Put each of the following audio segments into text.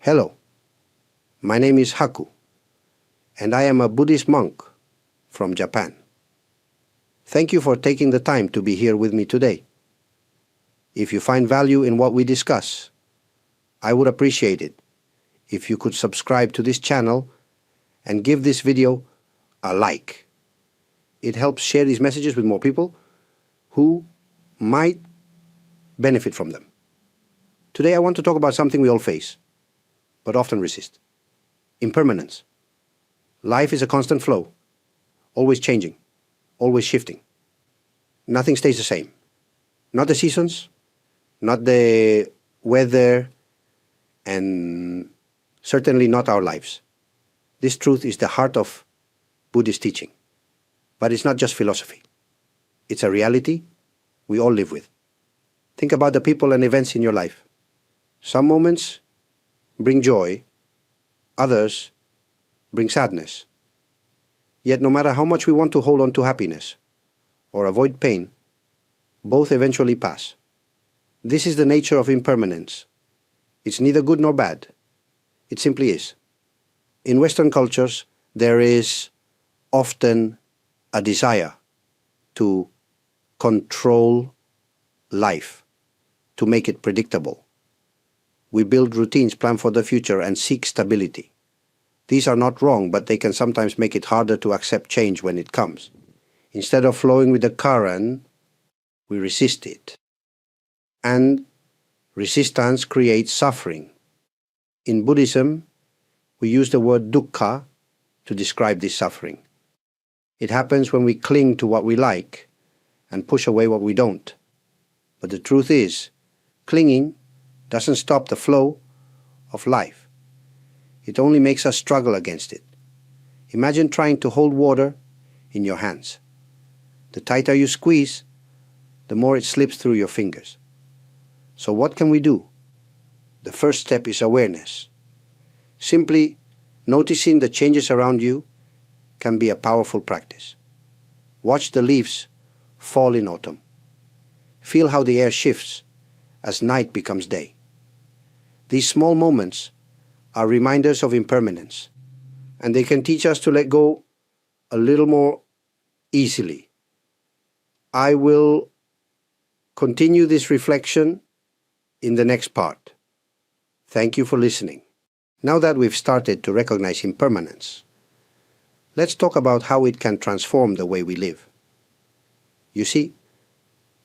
Hello, my name is Haku, and I am a Buddhist monk from Japan. Thank you for taking the time to be here with me today. If you find value in what we discuss, I would appreciate it if you could subscribe to this channel and give this video a like. It helps share these messages with more people who might benefit from them. Today I want to talk about something we all face, but often resist. Impermanence. Life is a constant flow, always changing, always shifting. Nothing stays the same. Not the seasons, not the weather, and certainly not our lives. This truth is the heart of Buddhist teaching. But it's not just philosophy. It's a reality we all live with. Think about the people and events in your life. Some moments bring joy, others bring sadness. Yet no matter how much we want to hold on to happiness or avoid pain, both eventually pass. This is the nature of impermanence. It's neither good nor bad. It simply is. In Western cultures, there is often a desire to control life, to make it predictable. We build routines, plan for the future, and seek stability. These are not wrong, but they can sometimes make it harder to accept change when it comes. Instead of flowing with the current, we resist it. And resistance creates suffering. In Buddhism, we use the word dukkha to describe this suffering. It happens when we cling to what we like and push away what we don't. But the truth is, clinging doesn't stop the flow of life. It only makes us struggle against it. Imagine trying to hold water in your hands. The tighter you squeeze, the more it slips through your fingers. So what can we do? The first step is awareness. Simply noticing the changes around you can be a powerful practice. Watch the leaves fall in autumn. Feel how the air shifts as night becomes day. These small moments are reminders of impermanence, and they can teach us to let go a little more easily. I will continue this reflection in the next part. Thank you for listening. Now that we've started to recognize impermanence, let's talk about how it can transform the way we live. You see,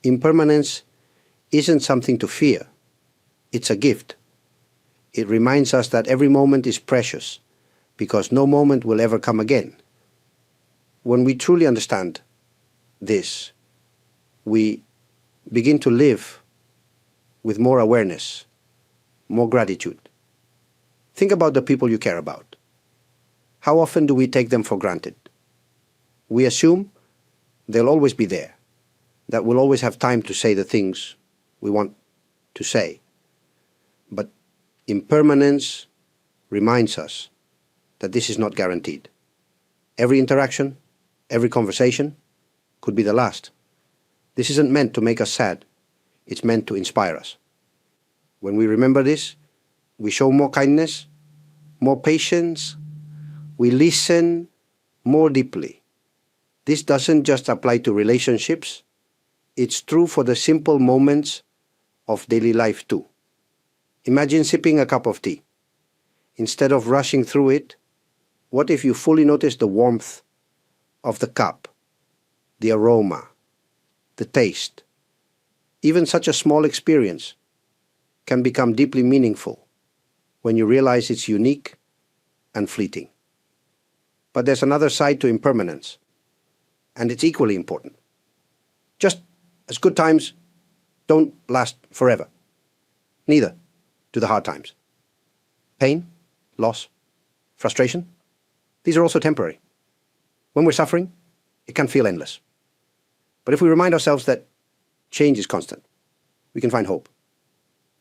impermanence isn't something to fear. It's a gift. It reminds us that every moment is precious, because no moment will ever come again. When we truly understand this, we begin to live with more awareness, more gratitude. Think about the people you care about. How often do we take them for granted? We assume they'll always be there, that we'll always have time to say the things we want to say. But impermanence reminds us that this is not guaranteed. Every interaction, every conversation could be the last. This isn't meant to make us sad. It's meant to inspire us. When we remember this, we show more kindness, more patience, we listen more deeply. This doesn't just apply to relationships. It's true for the simple moments of daily life too. Imagine sipping a cup of tea. Instead of rushing through it, what if you fully notice the warmth of the cup, the aroma, the taste? Even such a small experience can become deeply meaningful when you realize it's unique and fleeting. But there's another side to impermanence, and it's equally important. Just as good times don't last forever, neither do the hard times. Pain, loss, frustration, these are also temporary. When we're suffering, it can feel endless. But if we remind ourselves that change is constant, we can find hope.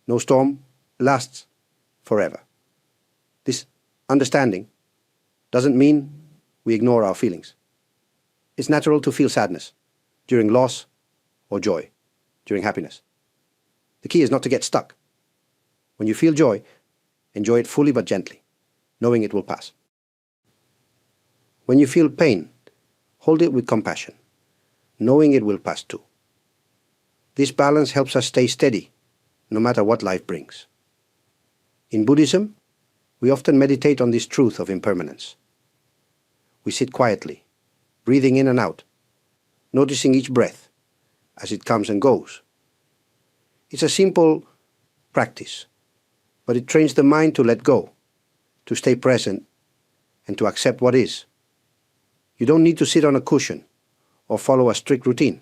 No storm lasts forever. This understanding doesn't mean we ignore our feelings. It's natural to feel sadness during loss or joy during happiness. The key is not to get stuck. When you feel joy, Enjoy it fully but gently, knowing it will pass. When you feel pain, hold it with compassion, knowing it will pass too. This balance helps us stay steady, no matter what life brings. In Buddhism, we often meditate on this truth of impermanence. We sit quietly, breathing in and out, noticing each breath as it comes and goes. It's a simple practice, but it trains the mind to let go, to stay present, and to accept what is. You don't need to sit on a cushion or follow a strict routine.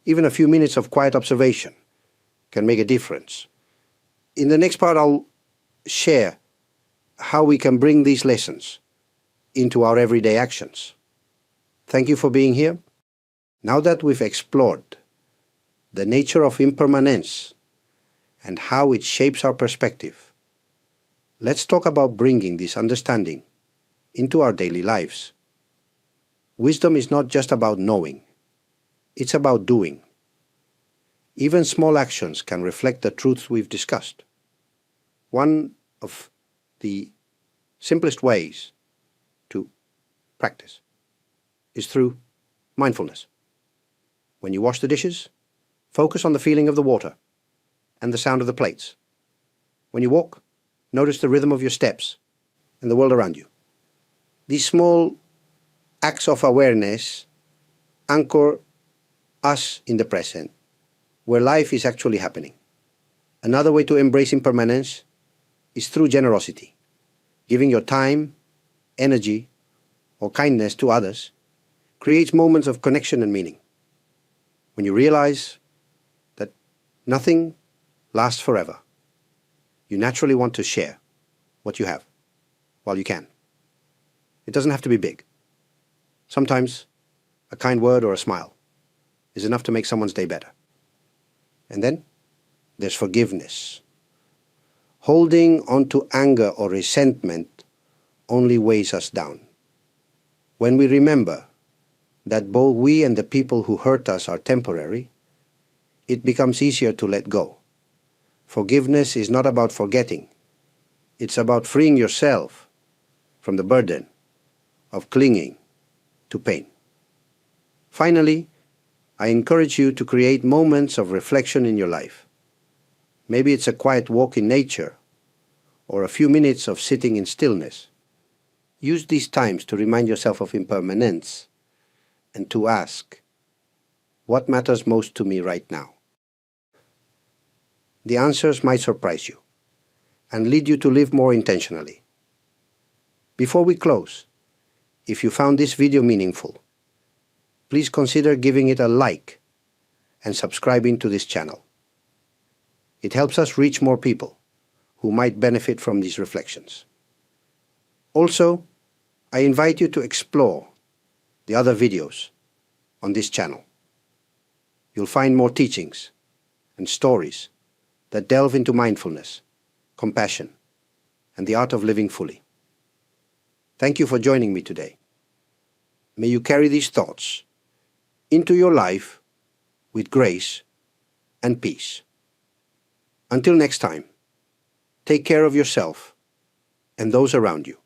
Even a few minutes of quiet observation can make a difference. In the next part, I'll share how we can bring these lessons into our everyday actions. Thank you for being here. Now that we've explored the nature of impermanence and how it shapes our perspective, let's talk about bringing this understanding into our daily lives. Wisdom is not just about knowing, it's about doing. Even small actions can reflect the truths we've discussed. One of the simplest ways to practice is through mindfulness. When you wash the dishes, focus on the feeling of the water and the sound of the plates. When you walk, notice the rhythm of your steps and the world around you. These small acts of awareness anchor us in the present, where life is actually happening. Another way to embrace impermanence is through generosity. Giving your time, energy, or kindness to others creates moments of connection and meaning. When you realize that nothing lasts forever, you naturally want to share what you have while you can. It doesn't have to be big. Sometimes a kind word or a smile is enough to make someone's day better. And then there's forgiveness. Holding on to anger or resentment only weighs us down. When we remember that both we and the people who hurt us are temporary, it becomes easier to let go. Forgiveness is not about forgetting. It's about freeing yourself from the burden of clinging to pain. Finally, I encourage you to create moments of reflection in your life. Maybe it's a quiet walk in nature or a few minutes of sitting in stillness. Use these times to remind yourself of impermanence and to ask, what matters most to me right now? The answers might surprise you and lead you to live more intentionally. Before we close, if you found this video meaningful, please consider giving it a like and subscribing to this channel. It helps us reach more people who might benefit from these reflections. Also, I invite you to explore the other videos on this channel. You'll find more teachings and stories that delve into mindfulness, compassion, and the art of living fully. Thank you for joining me today. May you carry these thoughts into your life with grace and peace. Until next time, take care of yourself and those around you.